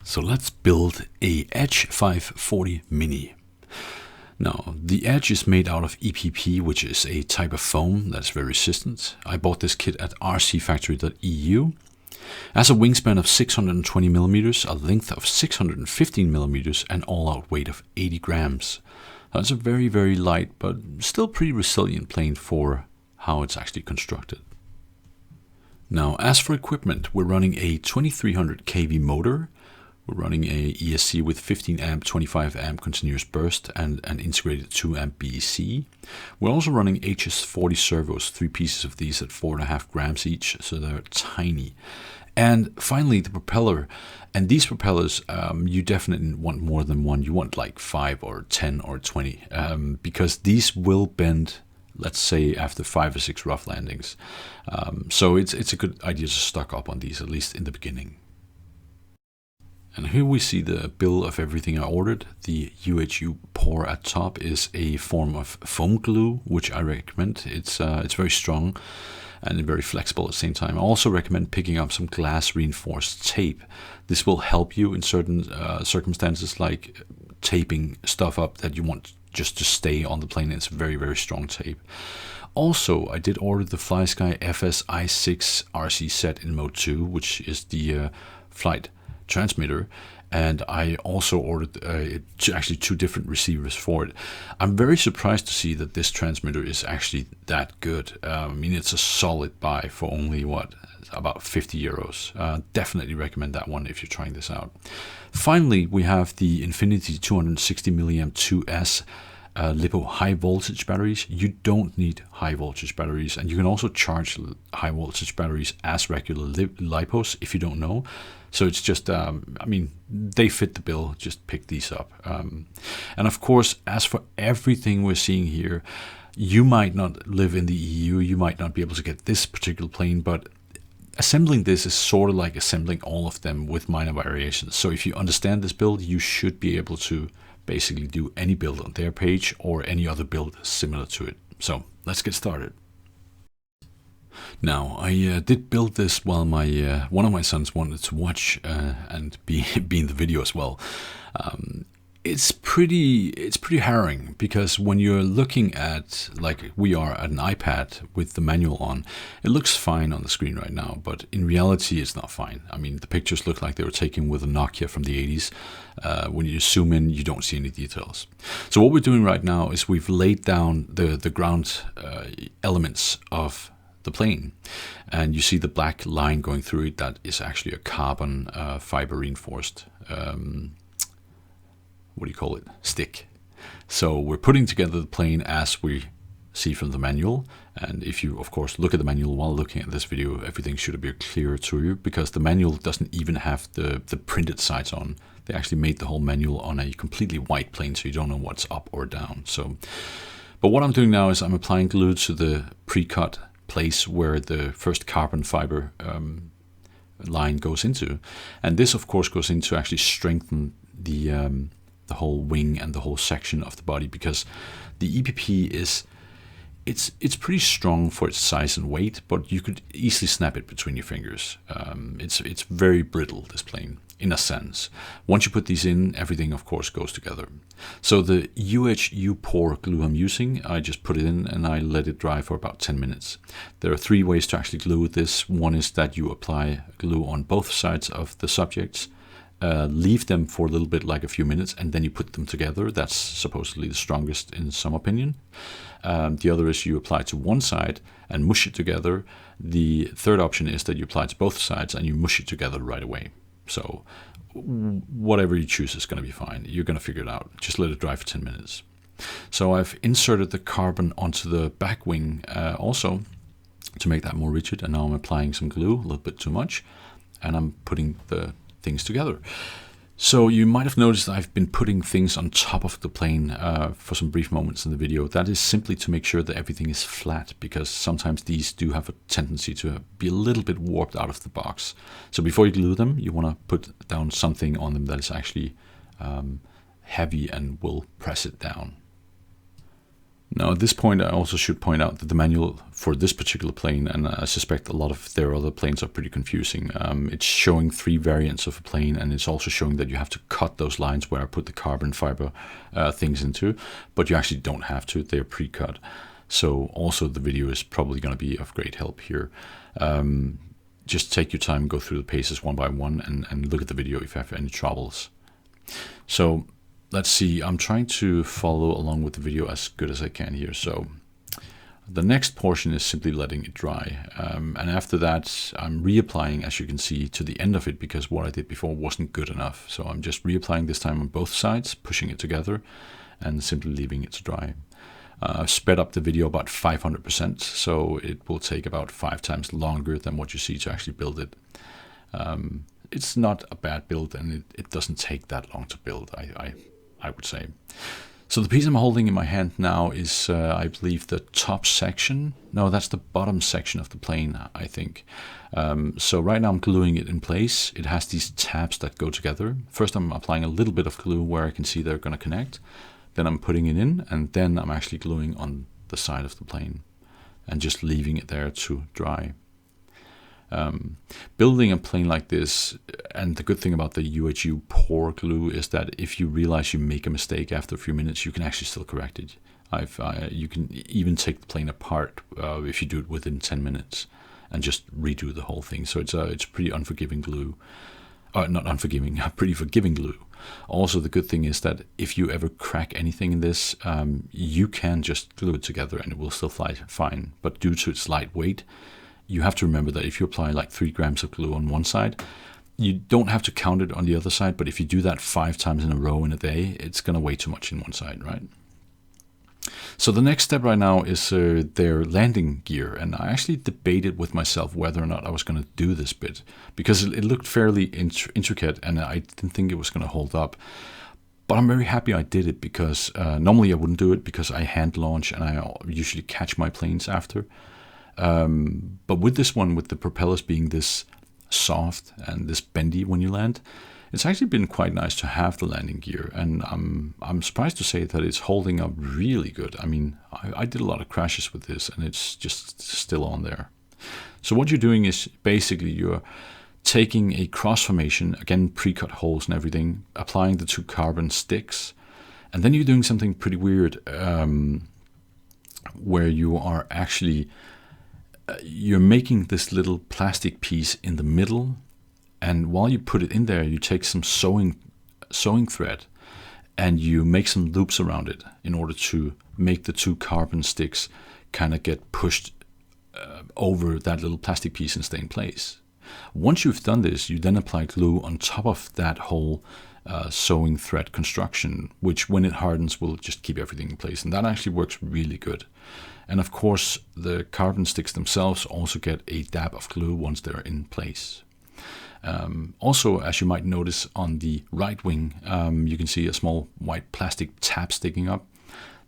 So let's build a Edge 540 Mini. Now, the Edge is made out of EPP, which is a type of foam that's very resistant. I bought this kit at rcfactory.eu. It has a wingspan of 620 millimeters, a length of 615 millimeters, and all-out weight of 80 grams. That's a very, very light, but still pretty resilient plane for how it's actually constructed. Now, as for equipment, we're running a 2300 kV motor. We're running a ESC with 15 amp, 25 amp continuous burst and an integrated 2 amp BEC. We're also running HS40 servos, 3 pieces of these at 4.5 grams each, so they're tiny. And finally, the propeller. And these propellers, you definitely want more than one. You want like 5 or 10 or 20, because these will bend, let's say, after 5 or 6 rough landings. So it's a good idea to stock up on these, at least in the beginning. And here we see the bill of everything I ordered. The UHU pour at top is a form of foam glue, which I recommend. It's very strong and very flexible at the same time. I also recommend picking up some glass reinforced tape. This will help you in certain circumstances, like taping stuff up that you want just to stay on the plane. It's very, very strong tape. Also, I did order the FlySky FSI6 RC set in mode 2, which is the flight transmitter, and I also ordered actually 2 different receivers for it. I'm very surprised to see that this transmitter is actually that good. I mean, it's a solid buy for only about 50 euros. Definitely recommend that one if you're trying this out. Finally, we have the Infinity 260 mAh 2S LiPo high voltage batteries. You don't need high voltage batteries, and you can also charge high voltage batteries as regular LiPos if you don't know. So it's just, I mean, they fit the bill. Just pick these up. And of course, as for everything we're seeing here, you might not live in the EU. You might not be able to get this particular plane, but assembling this is sort of like assembling all of them with minor variations. So if you understand this build, you should be able to basically do any build on their page or any other build similar to it. So let's get started. Now, I did build this while my one of my sons wanted to watch and be in the video as well. It's pretty harrowing, because when you're looking at, like we are, at an iPad with the manual on, it looks fine on the screen right now, but in reality it's not fine. I mean, the pictures look like they were taken with a Nokia from the 80s. When you zoom in, you don't see any details. So what we're doing right now is we've laid down the ground elements of the plane, and you see the black line going through it. That is actually a carbon fiber reinforced stick. So we're putting together the plane as we see from the manual, and if you of course look at the manual while looking at this video, everything should appear clearer to you, because the manual doesn't even have the printed sides on. They actually made the whole manual on a completely white plane, so you don't know what's up or down. But what I'm doing now is I'm applying glue to the pre-cut place where the first carbon fiber line goes into, and this of course goes in to actually strengthen the whole wing and the whole section of the body, because the EPP it's pretty strong for its size and weight, but you could easily snap it between your fingers. It's very brittle, this plane, in a sense. Once you put these in, everything of course goes together. So the UHU pour glue I'm using, I just put it in and I let it dry for about 10 minutes. There are 3 ways to actually glue this. One is that you apply glue on both sides of the subjects, leave them for a little bit, like a few minutes, and then you put them together. That's supposedly the strongest in some opinion. The other is you apply to one side and mush it together. The third option is that you apply to both sides and you mush it together right away. So whatever you choose is going to be fine. You're going to figure it out. Just let it dry for 10 minutes. So I've inserted the carbon onto the back wing also to make that more rigid, and now I'm applying some glue, a little bit too much, and I'm putting the things together. So you might have noticed I've been putting things on top of the plane for some brief moments in the video. That is simply to make sure that everything is flat, because sometimes these do have a tendency to be a little bit warped out of the box. So before you glue them, you want to put down something on them that is actually heavy and will press it down. Now at this point, I also should point out that the manual for this particular plane, and I suspect a lot of their other planes are pretty confusing. It's showing 3 variants of a plane, and it's also showing that you have to cut those lines where I put the carbon fiber things into, but you actually don't have to, they're pre-cut. So also the video is probably going to be of great help here. Just take your time, go through the paces one by one, and look at the video if you have any troubles. So let's see, I'm trying to follow along with the video as good as I can here. So the next portion is simply letting it dry. And after that, I'm reapplying, as you can see, to the end of it, because what I did before wasn't good enough. So I'm just reapplying this time on both sides, pushing it together, and simply leaving it to dry. I've sped up the video about 500%, so it will take about 5 times longer than what you see to actually build it. It's not a bad build, and it doesn't take that long to build, I would say. So the piece I'm holding in my hand now is, I believe, the top section. No, that's the bottom section of the plane, I think. So right now I'm gluing it in place. It has these tabs that go together. First I'm applying a little bit of glue where I can see they're going to connect. Then I'm putting it in, and then I'm actually gluing on the side of the plane and just leaving it there to dry. Building a plane like this, and the good thing about the UHU pour glue is that if you realize you make a mistake after a few minutes, you can actually still correct it. You can even take the plane apart if you do it within 10 minutes and just redo the whole thing. So it's pretty unforgiving glue. Not unforgiving, pretty forgiving glue. Also, the good thing is that if you ever crack anything in this, you can just glue it together and it will still fly fine. But due to its light weight, you have to remember that if you apply like 3 grams of glue on one side, you don't have to count it on the other side. But if you do that 5 times in a row in a day, it's going to weigh too much in one side, right? So the next step right now is their landing gear, and I actually debated with myself whether or not I was going to do this bit, because it looked fairly intricate and I didn't think it was going to hold up. But I'm very happy I did it, because normally I wouldn't do it because I hand launch and I usually catch my planes after. But with this one, with the propellers being this soft and this bendy when you land, it's actually been quite nice to have the landing gear, and I'm surprised to say that it's holding up really good. I mean, I did a lot of crashes with this, and it's just still on there. So what you're doing is basically you're taking a cross formation, again pre-cut holes and everything, applying the 2 carbon sticks, and then you're doing something pretty weird, where you are actually you're making this little plastic piece in the middle. And while you put it in there, you take some sewing thread and you make some loops around it in order to make the 2 carbon sticks kind of get pushed over that little plastic piece and stay in place. Once you've done this, you then apply glue on top of that whole sewing thread construction, which when it hardens will just keep everything in place. And that actually works really good. And of course, the carbon sticks themselves also get a dab of glue once they're in place. Also, as you might notice on the right wing, you can see a small white plastic tab sticking up.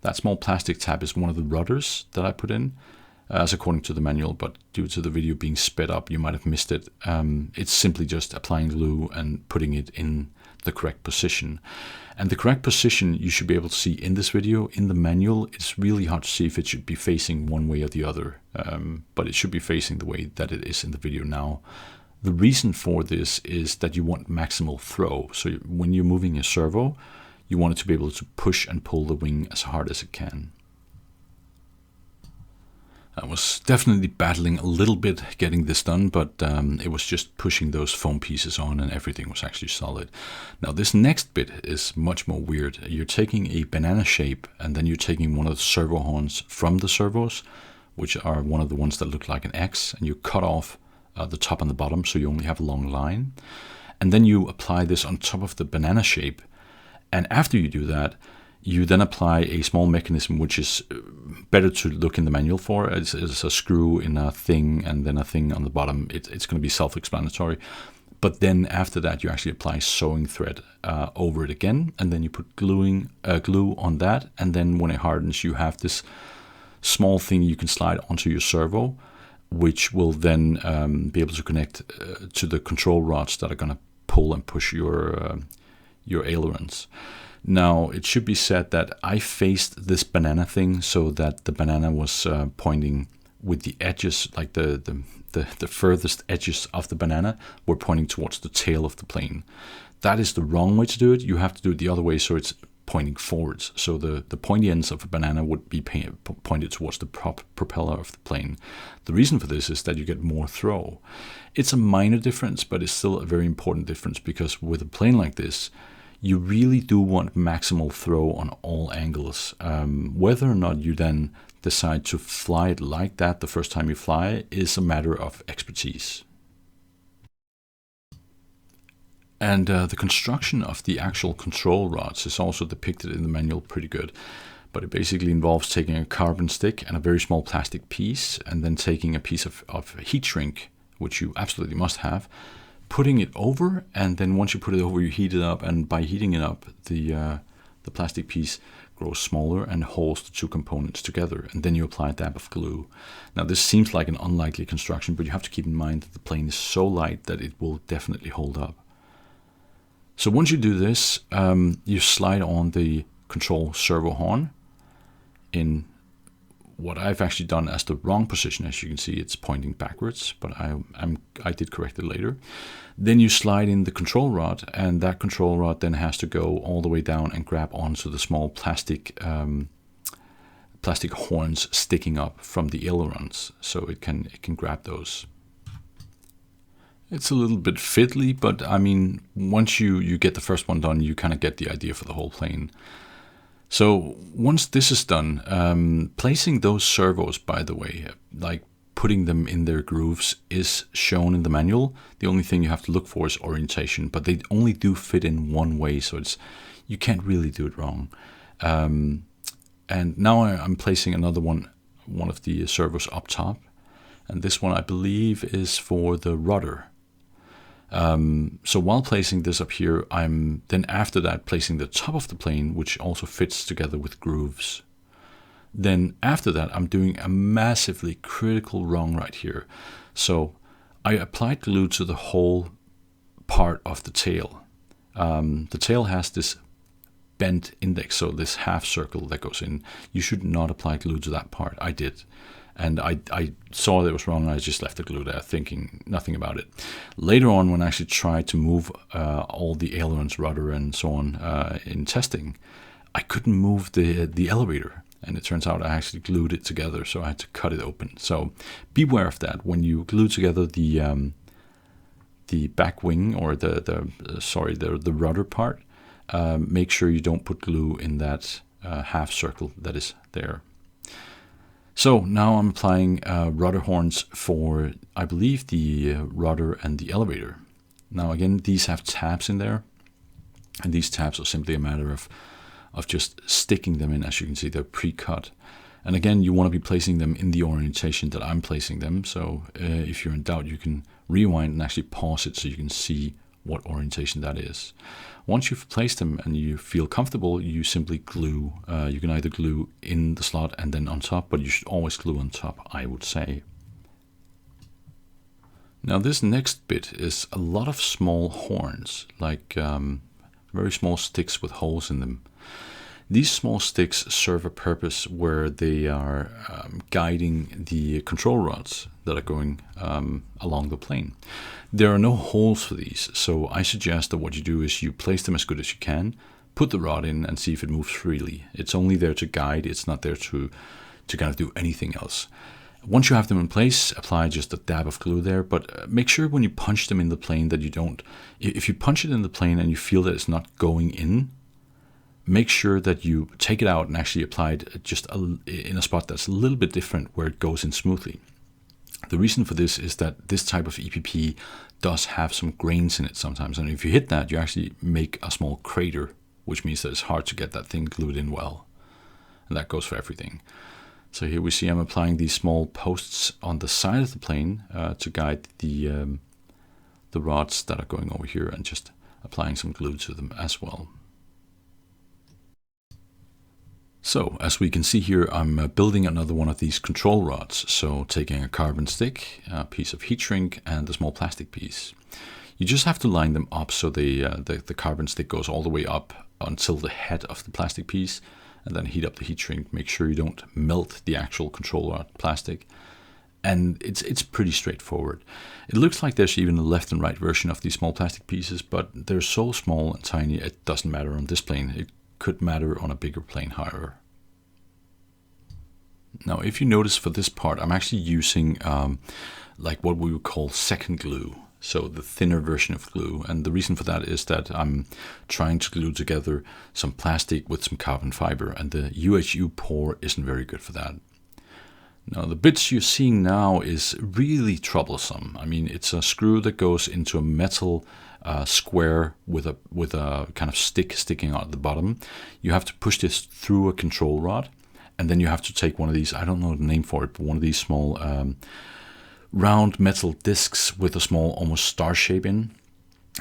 That small plastic tab is one of the rudders that I put in, as according to the manual, but due to the video being sped up, you might have missed it. It's simply just applying glue and putting it in the correct position. And the correct position you should be able to see in this video. In the manual, it's really hard to see if it should be facing one way or the other, but it should be facing the way that it is in the video now. The reason for this is that you want maximal throw. So when you're moving a servo, you want it to be able to push and pull the wing as hard as it can. I was definitely battling a little bit getting this done, but it was just pushing those foam pieces on and everything was actually solid. Now this next bit is much more weird. You're taking a banana shape and then you're taking one of the servo horns from the servos, which are one of the ones that look like an X, and you cut off the top and the bottom, so you only have a long line. And then you apply this on top of the banana shape. And after you do that, you then apply a small mechanism, which is better to look in the manual for. It's a screw in a thing and then a thing on the bottom. It's going to be self-explanatory. But then after that, you actually apply sewing thread over it again. And then you put glue on that. And then when it hardens, you have this small thing you can slide onto your servo, which will then be able to connect to the control rods that are going to pull and push your ailerons. Now, it should be said that I faced this banana thing so that the banana was pointing with the edges, like the furthest edges of the banana were pointing towards the tail of the plane. That is the wrong way to do it. You have to do it the other way, so it's pointing forwards. So the pointy ends of a banana would be pointed towards the propeller of the plane. The reason for this is that you get more throw. It's a minor difference, but it's still a very important difference, because with a plane like this, you really do want maximal throw on all angles. Whether or not you then decide to fly it like that the first time you fly is a matter of expertise. And the construction of the actual control rods is also depicted in the manual pretty good. But it basically involves taking a carbon stick and a very small plastic piece, and then taking a piece of heat shrink, which you absolutely must have, putting it over, and then once you put it over, you heat it up, and by heating it up, the plastic piece grows smaller and holds the two components together, and then you apply a dab of glue. Now, this seems like an unlikely construction, but you have to keep in mind that the plane is so light that it will definitely hold up. So once you do this, you slide on the control servo horn in what I've actually done as the wrong position. As you can see, it's pointing backwards, but I did correct it later. Then you slide in the control rod, and that control rod then has to go all the way down and grab onto the small plastic horns sticking up from the ailerons, so it can grab those. It's a little bit fiddly, but I mean, once you get the first one done, you kind of get the idea for the whole plane. So once this is done, placing those servos, by the way, like putting them in their grooves, is shown in the manual. The only thing you have to look for is orientation, but they only do fit in one way, so you can't really do it wrong. And now I'm placing another one of the servos up top, and this one I believe is for the rudder. So while placing this up here, I'm then after that placing the top of the plane, which also fits together with grooves. Then after that, I'm doing a massively critical wrong right here. So I applied glue to the whole part of the tail. The tail has this bent index, so this half circle that goes in. You should not apply glue to that part. I did. And I saw that it was wrong, and I just left the glue there, thinking nothing about it. Later on, when I actually tried to move all the ailerons, rudder, and so on in testing, I couldn't move the elevator. And it turns out I actually glued it together, so I had to cut it open. So beware of that. When you glue together the back wing, or the rudder part, make sure you don't put glue in that half circle that is there. So now I'm applying rudder horns for, I believe, the rudder and the elevator. Now again, these have tabs in there, and these tabs are simply a matter of just sticking them in. As you can see, they're pre-cut. And again, you want to be placing them in the orientation that I'm placing them. So if you're in doubt, you can rewind and actually pause it so you can see what orientation that is. Once you've placed them and you feel comfortable, you simply glue. You can either glue in the slot and then on top, but you should always glue on top, I would say. Now this next bit is a lot of small horns, like very small sticks with holes in them. These small sticks serve a purpose where they are guiding the control rods that are going along the plane. There are no holes for these, so I suggest that what you do is you place them as good as you can, put the rod in, and see if it moves freely. It's only there to guide, it's not there to kind of do anything else. Once you have them in place, apply just a dab of glue there, but make sure when you punch them in the plane that you don't, if you punch it in the plane and you feel that it's not going in, make sure that you take it out and actually apply it just in a spot that's a little bit different where it goes in smoothly. The reason for this is that this type of EPP does have some grains in it sometimes, and if you hit that, you actually make a small crater, which means that it's hard to get that thing glued in well. And that goes for everything. So here we see I'm applying these small posts on the side of the plane to guide the rods that are going over here, and just applying some glue to them as well. So as we can see here, I'm building another one of these control rods. So taking a carbon stick, a piece of heat shrink, and a small plastic piece. You just have to line them up so the carbon stick goes all the way up until the head of the plastic piece, and then heat up the heat shrink. Make sure you don't melt the actual control rod plastic. And it's pretty straightforward. It looks like there's even a left and right version of these small plastic pieces, but they're so small and tiny it doesn't matter on this plane. It could matter on a bigger plane, however. Now, if you notice for this part, I'm actually using like what we would call second glue, so the thinner version of glue. And the reason for that is that I'm trying to glue together some plastic with some carbon fiber, and the UHU pore isn't very good for that. Now, the bits you're seeing now is really troublesome. I mean, it's a screw that goes into a metal square with a kind of stick sticking out at the bottom. You have to push this through a control rod, and then you have to take one of these, I don't know the name for it, but one of these small round metal discs with a small almost star shape in.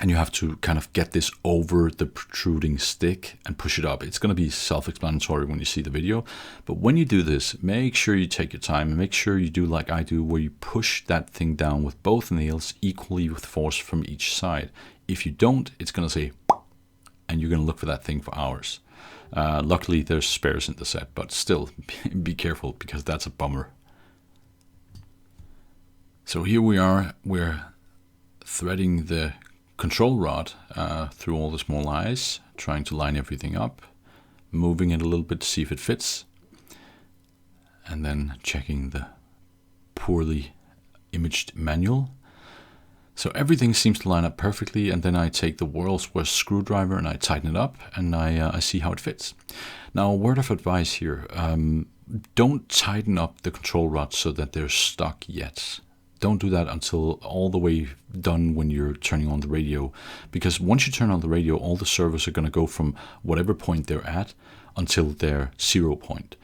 And you have to kind of get this over the protruding stick and push it up. It's going to be self-explanatory when you see the video. But when you do this, make sure you take your time and make sure you do like I do, where you push that thing down with both nails equally with force from each side. If you don't, it's going to say, and you're going to look for that thing for hours. Luckily, there's spares in the set, but still, be careful because that's a bummer. So here we are. We're threading the control rod through all the small eyes, trying to line everything up, moving it a little bit to see if it fits, and then checking the poorly imaged manual. So everything seems to line up perfectly, and then I take the world's worst screwdriver and I tighten it up, and I see how it fits. Now, a word of advice here, don't tighten up the control rods so that they're stuck yet. Don't do that until all the way done when you're turning on the radio, because once you turn on the radio, all the servos are going to go from whatever point they're at until their 0 point,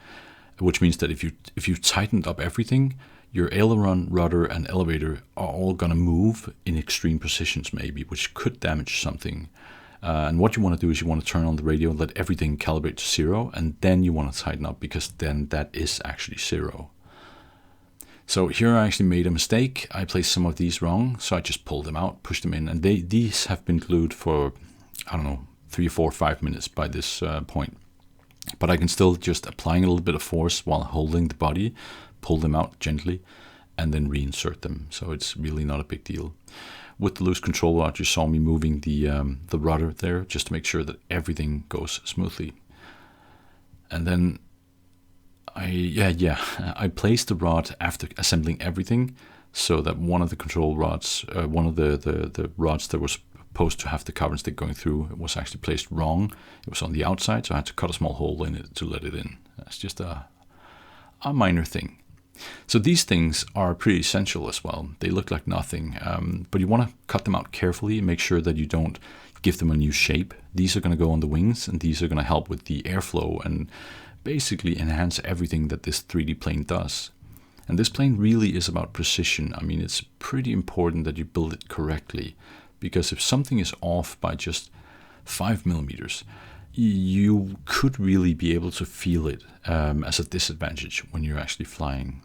which means that if you've tightened up everything, your aileron, rudder, and elevator are all going to move in extreme positions maybe, which could damage something. And what you want to do is you want to turn on the radio, let everything calibrate to 0, and then you want to tighten up, because then that is actually 0. So here I actually made a mistake. I placed some of these wrong, so I just pulled them out, pushed them in, and these have been glued for, I don't know, 3, 4, 5 minutes by this point. But I can still, just applying a little bit of force while holding the body, pull them out gently, and then reinsert them. So it's really not a big deal. With the loose control rod, you saw me moving the rudder there, just to make sure that everything goes smoothly. And then I placed the rod after assembling everything, so that one of the control rods, one of the rods that was supposed to have the carbon stick going through, it was actually placed wrong. It was on the outside, so I had to cut a small hole in it to let it in. That's just a minor thing. So these things are pretty essential as well. They look like nothing, but you want to cut them out carefully and make sure that you don't give them a new shape. These are going to go on the wings, and these are going to help with the airflow and basically enhance everything that this 3D plane does. And this plane really is about precision. I mean, it's pretty important that you build it correctly, because if something is off by just 5 millimeters, you could really be able to feel it as a disadvantage when you're actually flying.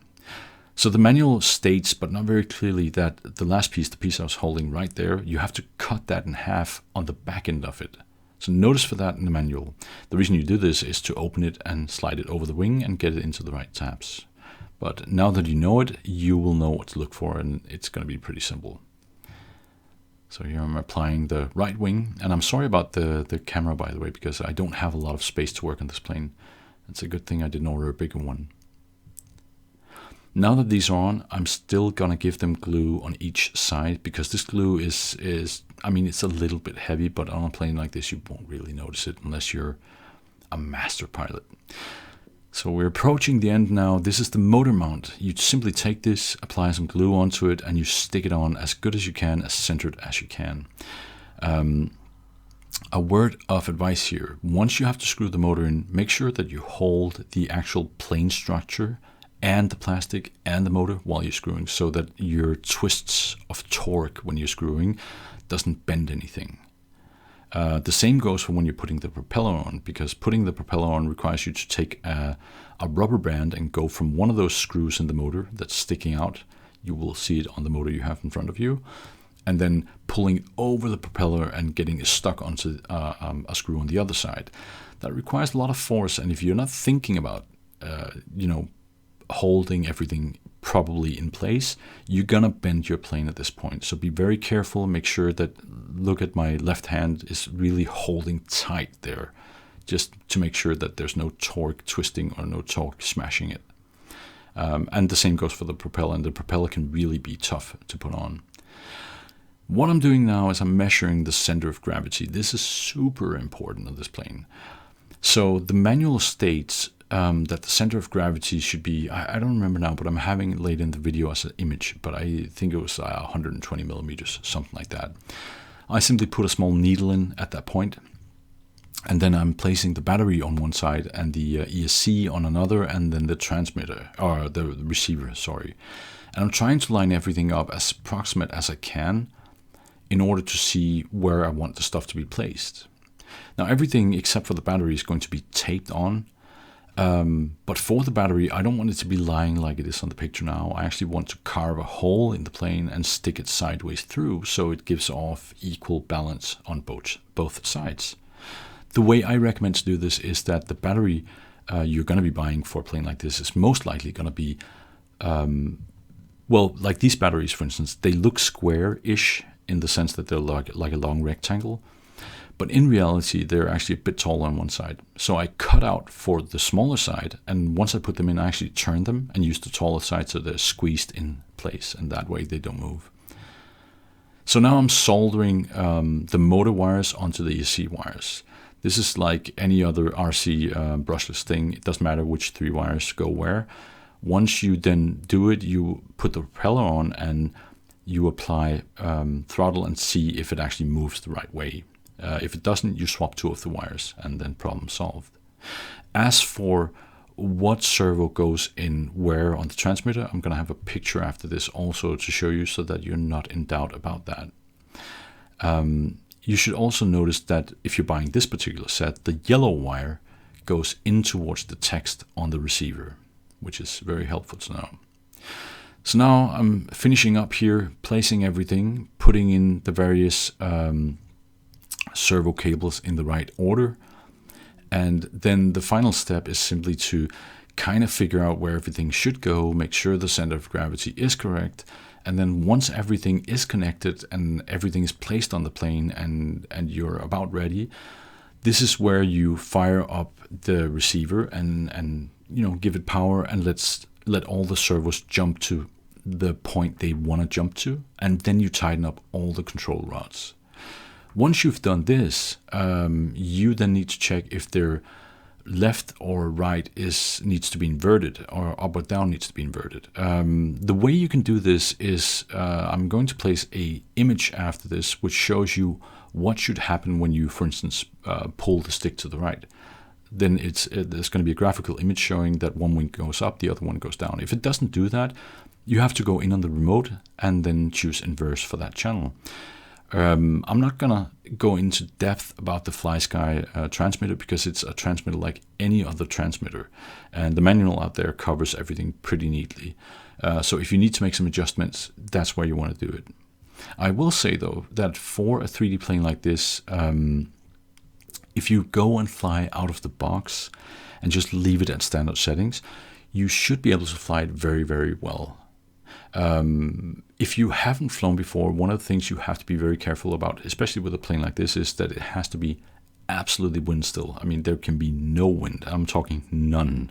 So the manual states, but not very clearly, that the last piece, the piece I was holding right there, you have to cut that in half on the back end of it. So notice for that in the manual. The reason you do this is to open it and slide it over the wing and get it into the right tabs. But now that you know it, you will know what to look for, and it's going to be pretty simple. So here I'm applying the right wing, and I'm sorry about the camera, by the way, because I don't have a lot of space to work on this plane. It's a good thing I didn't order a bigger one. Now that these are on, I'm still gonna give them glue on each side, because this glue is I mean, it's a little bit heavy, but on a plane like this, you won't really notice it unless you're a master pilot. So we're approaching the end now. This is the motor mount. You simply take this, apply some glue onto it, and you stick it on as good as you can, as centered as you can. A word of advice here. Once you have to screw the motor in, make sure that you hold the actual plane structure and the plastic and the motor while you're screwing, so that your twists of torque when you're screwing doesn't bend anything. The same goes for when you're putting the propeller on, because putting the propeller on requires you to take a rubber band and go from one of those screws in the motor that's sticking out. You will see it on the motor you have in front of you. and then pulling over the propeller and getting it stuck onto a screw on the other side. That requires a lot of force, and if you're not thinking about, holding everything properly in place, you're gonna bend your plane at this point. So be very careful. Make sure that, look at my left hand, is really holding tight there, just to make sure that there's no torque twisting or no torque smashing it. And the same goes for the propeller, and the propeller can really be tough to put on. What I'm doing now is I'm measuring the center of gravity. This is super important on this plane. So the manual states that the center of gravity should be, I don't remember now, but I'm having it laid in the video as an image, but I think it was 120 millimeters, something like that. I simply put a small needle in at that point, and then I'm placing the battery on one side and the ESC on another, and then the transmitter, or the receiver, sorry. And I'm trying to line everything up as approximate as I can in order to see where I want the stuff to be placed. Now everything except for the battery is going to be taped on, but for the battery, I don't want it to be lying like it is on the picture now. I actually want to carve a hole in the plane and stick it sideways through, so it gives off equal balance on both sides. The way I recommend to do this is that the battery you're going to be buying for a plane like this is most likely going to be, well, like these batteries, for instance, they look square-ish in the sense that they're like a long rectangle. But in reality, they're actually a bit taller on one side. So I cut out for the smaller side, and once I put them in, I actually turn them and use the taller side so they're squeezed in place, and that way they don't move. So now I'm soldering the motor wires onto the ESC wires. This is like any other RC brushless thing. It doesn't matter which 3 wires go where. Once you then do it, you put the propeller on and you apply throttle and see if it actually moves the right way. If it doesn't, you swap 2 of the wires, and then problem solved. As for what servo goes in where on the transmitter, I'm going to have a picture after this also to show you, so that you're not in doubt about that. You should also notice that if you're buying this particular set, the yellow wire goes in towards the text on the receiver, which is very helpful to know. So now I'm finishing up here, placing everything, putting in the various servo cables in the right order, and then the final step is simply to kind of figure out where everything should go, make sure the center of gravity is correct, and then once everything is connected and everything is placed on the plane and you're about ready, this is where you fire up the receiver and give it power, and let all the servos jump to the point they want to jump to, and then you tighten up all the control rods. Once you've done this, you then need to check if their left or right needs to be inverted, or up or down needs to be inverted. The way you can do this is, I'm going to place a image after this, which shows you what should happen when you, for instance, pull the stick to the right. Then there's going to be a graphical image showing that one wing goes up, the other one goes down. If it doesn't do that, you have to go in on the remote and then choose inverse for that channel. I'm not gonna go into depth about the FlySky transmitter, because it's a transmitter like any other transmitter, and the manual out there covers everything pretty neatly. So if you need to make some adjustments, that's where you want to do it. I will say though that for a 3D plane like this, if you go and fly out of the box and just leave it at standard settings, you should be able to fly it very, very well. If you haven't flown before, one of the things you have to be very careful about, especially with a plane like this, is that it has to be absolutely wind still. I mean, there can be no wind. I'm talking none,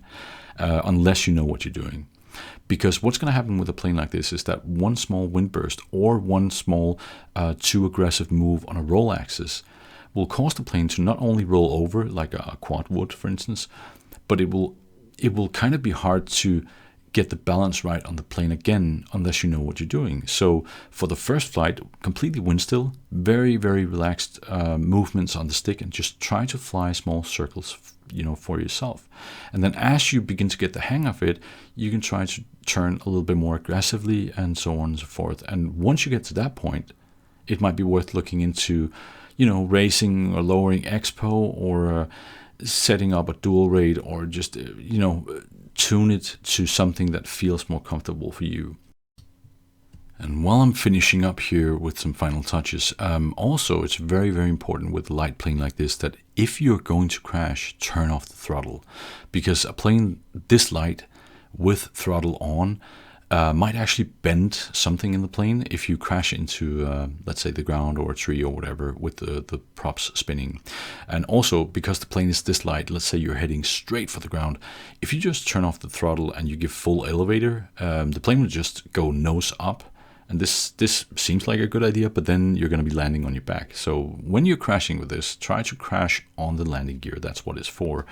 unless you know what you're doing. Because what's going to happen with a plane like this is that one small wind burst or one small too aggressive move on a roll axis will cause the plane to not only roll over like a quad would, for instance, but it will kind of be hard to get the balance right on the plane again unless you know what you're doing. So for the first flight, completely wind still, very, very relaxed movements on the stick, and just try to fly small circles, for yourself. And then as you begin to get the hang of it, you can try to turn a little bit more aggressively and so on and so forth. And once you get to that point, it might be worth looking into, raising or lowering expo, or setting up a dual rate, or just, tune it to something that feels more comfortable for you. And while I'm finishing up here with some final touches, also it's very, very important with a light plane like this that if you're going to crash, turn off the throttle. Because a plane this light with throttle on might actually bend something in the plane if you crash into, let's say, the ground or a tree or whatever with the props spinning. And also, because the plane is this light, let's say you're heading straight for the ground, if you just turn off the throttle and you give full elevator, the plane will just go nose up. And this seems like a good idea, but then you're going to be landing on your back. So when you're crashing with this, try to crash on the landing gear. That's what it's for.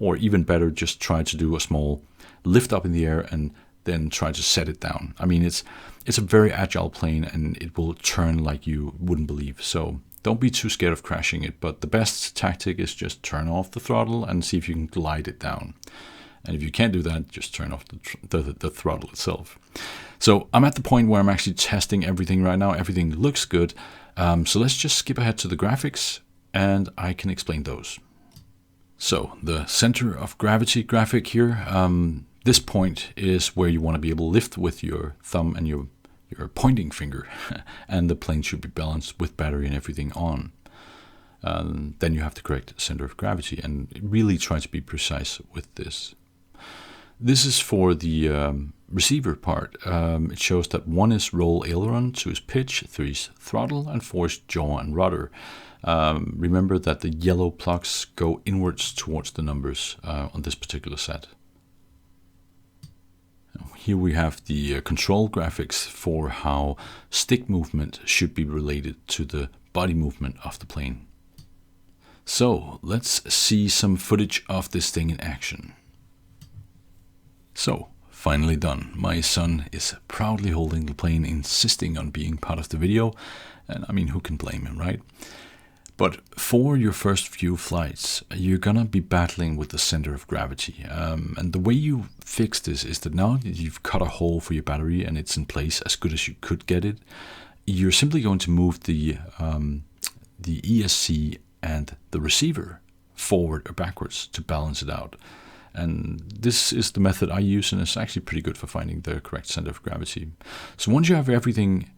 Or even better, just try to do a small lift up in the air and then try to set it down. I mean, it's a very agile plane and it will turn like you wouldn't believe. So don't be too scared of crashing it. But the best tactic is just turn off the throttle and see if you can glide it down. And if you can't do that, just turn off the throttle itself. So I'm at the point where I'm actually testing everything right now. Everything looks good. So let's just skip ahead to the graphics and I can explain those. So the center of gravity graphic here, this point is where you want to be able to lift with your thumb and your pointing finger. And the plane should be balanced with battery and everything on. Then you have the correct center of gravity and really try to be precise with this. This is for the receiver part. It shows that 1 is roll aileron, 2 is pitch, 3 is throttle, and 4 is jaw and rudder. Remember that the yellow plugs go inwards towards the numbers on this particular set. Here we have the control graphics for how stick movement should be related to the body movement of the plane. So let's see some footage of this thing in action. So, finally done. My son is proudly holding the plane, insisting on being part of the video, and I mean, who can blame him, right? But for your first few flights, you're gonna be battling with the center of gravity. And the way you fix this is that now that you've cut a hole for your battery and it's in place as good as you could get it, you're simply going to move the ESC and the receiver forward or backwards to balance it out. And this is the method I use, and it's actually pretty good for finding the correct center of gravity. So once you have everything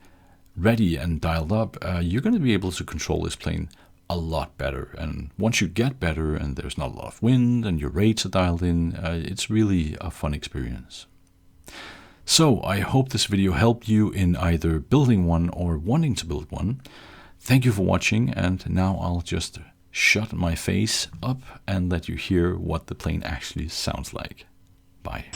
ready and dialed up, you're going to be able to control this plane a lot better. And once you get better and there's not a lot of wind and your rates are dialed in, it's really a fun experience. So I hope this video helped you in either building one or wanting to build one. Thank you for watching, and now I'll just shut my face up and let you hear what the plane actually sounds like. Bye.